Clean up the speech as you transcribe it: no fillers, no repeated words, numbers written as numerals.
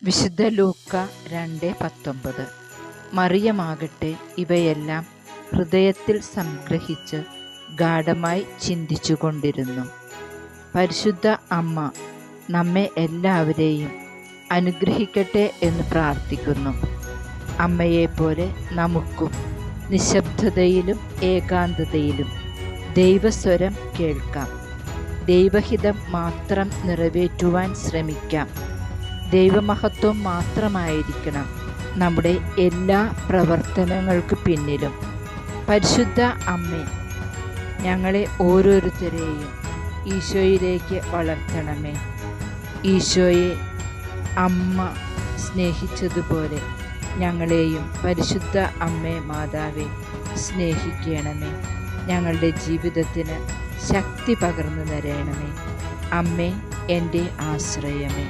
വിശുദ്ധ ലൂക്ക 2:19. മറിയമാകട്ടെ ഇവയെല്ലാം ഹൃദയത്തിൽ സംഗ്രഹിച്ച് ഗാഢമായി ചിന്തിച്ചുകൊണ്ടിരുന്നു. പരിശുദ്ധ അമ്മ നമ്മെ എല്ലാവരെയും അനുഗ്രഹിക്കട്ടെ എന്ന് പ്രാർത്ഥിക്കുന്നു. അമ്മയെപ്പോലെ നമുക്കും നിശബ്ദതയിലും ഏകാന്തതയിലും ദൈവസ്വരം കേൾക്കാം. ദൈവഹിതം മാത്രം നിറവേറ്റുവാൻ ശ്രമിക്കാം. ദൈവമഹത്വം മാത്രമായിരിക്കണം നമ്മുടെ എല്ലാ പ്രവർത്തനങ്ങൾക്ക് പിന്നിലും. പരിശുദ്ധ അമ്മേ, ഞങ്ങളെ ഓരോരുത്തരെയും ഈശോയിലേക്ക് വളർത്തണമേ. ഈശോയെ അമ്മ സ്നേഹിച്ചതുപോലെ ഞങ്ങളെയും പരിശുദ്ധ അമ്മേ മാതാവേ സ്നേഹിക്കണമേ. ഞങ്ങളുടെ ജീവിതത്തിന് ശക്തി പകർന്നു തരണമേ. അമ്മേ, എൻ്റെ ആശ്രയമേ.